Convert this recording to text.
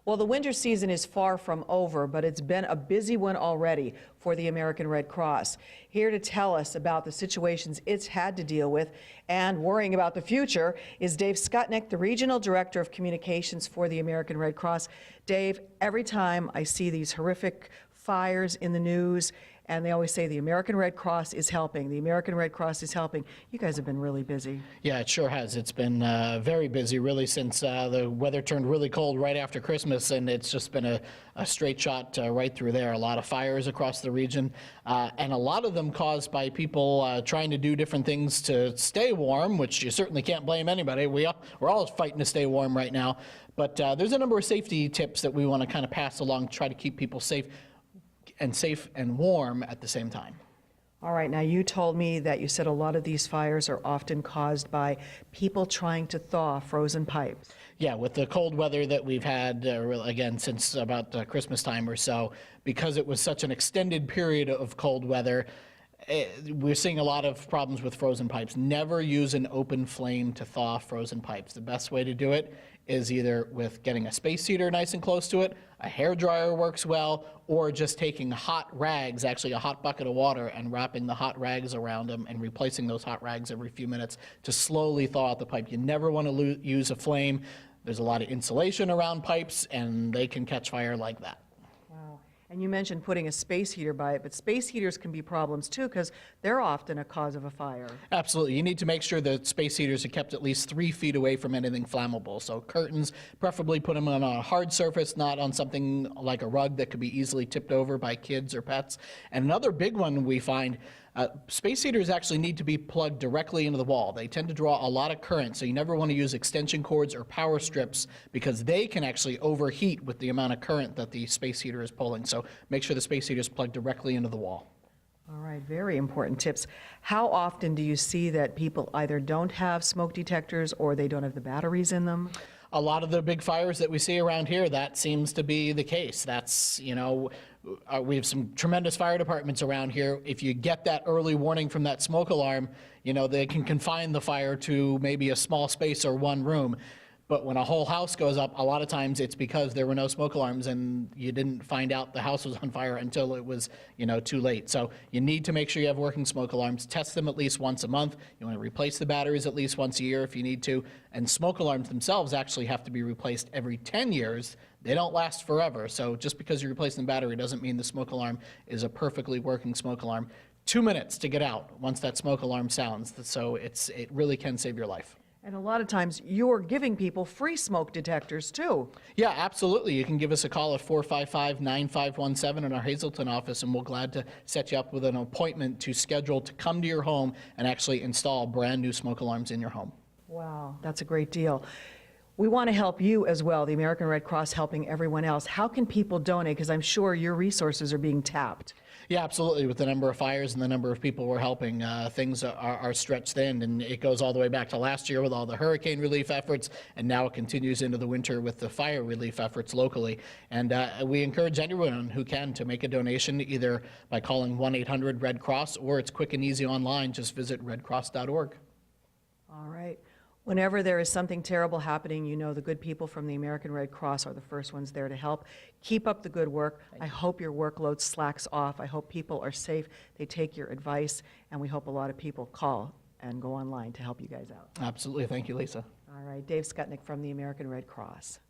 Well, the winter season is far from over, but it's been a busy one already for the American Red Cross. Here to tell us about the situations it's had to deal with and worrying about the future is Dave Skutnik, the Regional Director of Communications for the American Red Cross. Dave, every time I see these horrific fires in the news, and they always say the American Red Cross is helping. The American Red Cross is helping. You guys have been really busy. Yeah, it sure has. It's been very busy, really, since the weather turned really cold right after Christmas, and it's just been a straight shot right through there. A lot of fires across the region, and a lot of them caused by people trying to do different things to stay warm, which you certainly can't blame anybody. We're all fighting to stay warm right now. But there's a number of safety tips that we want to kind of pass along to try to keep people safe and warm at the same time. All right, now you told me that you said a lot of these fires are often caused by people trying to thaw frozen pipes. Yeah, with the cold weather that we've had, again, since about Christmas time or so, because it was such an extended period of cold weather, we're seeing a lot of problems with frozen pipes. Never use an open flame to thaw frozen pipes. The best way to do it is either with getting a space heater nice and close to it, a hair dryer works well, or just taking hot rags, actually a hot bucket of water, and wrapping the hot rags around them and replacing those hot rags every few minutes to slowly thaw out the pipe. You never want to use a flame. There's a lot of insulation around pipes, and they can catch fire like that. And you mentioned putting a space heater by it, but space heaters can be problems too because they're often a cause of a fire. Absolutely. You need to make sure that space heaters are kept at least 3 feet away from anything flammable. So curtains, preferably put them on a hard surface, not on something like a rug that could be easily tipped over by kids or pets. And another big one we find, space heaters actually need to be plugged directly into the wall. They tend to draw a lot of current, so you never want to use extension cords or power strips because they can actually overheat with the amount of current that the space heater is pulling. So make sure the space heater is plugged directly into the wall. All right, very important tips. How often do you see that people either don't have smoke detectors or they don't have the batteries in them? A lot of the big fires that we see around here, that seems to be the case. That's, we have some tremendous fire departments around here. If you get that early warning from that smoke alarm, they can confine the fire to maybe a small space or one room. But when a whole house goes up, a lot of times it's because there were no smoke alarms and you didn't find out the house was on fire until it was, too late. So you need to make sure you have working smoke alarms. Test them at least once a month. You want to replace the batteries at least once a year if you need to. And smoke alarms themselves actually have to be replaced every 10 years. They don't last forever. So just because you're replacing the battery doesn't mean the smoke alarm is a perfectly working smoke alarm. 2 minutes to get out once that smoke alarm sounds. So it really can save your life. And a lot of times you're giving people free smoke detectors too. Yeah, absolutely. You can give us a call at 455-9517 in our Hazleton office, and we'll glad to set you up with an appointment to schedule to come to your home and actually install brand new smoke alarms in your home. Wow, that's a great deal. We want to help you as well, the American Red Cross helping everyone else. How can people donate? Because I'm sure your resources are being tapped. Yeah, absolutely. With the number of fires and the number of people we're helping, things are stretched thin, and it goes all the way back to last year with all the hurricane relief efforts, and now it continues into the winter with the fire relief efforts locally. And we encourage anyone who can to make a donation either by calling 1-800-RED-CROSS, or it's quick and easy online. Just visit redcross.org. All right. Whenever there is something terrible happening, the good people from the American Red Cross are the first ones there to help. Keep up the good work. I hope your workload slacks off. I hope people are safe. They take your advice, and we hope a lot of people call and go online to help you guys out. Absolutely. Thank you, Lisa. All right. Dave Skutnik from the American Red Cross.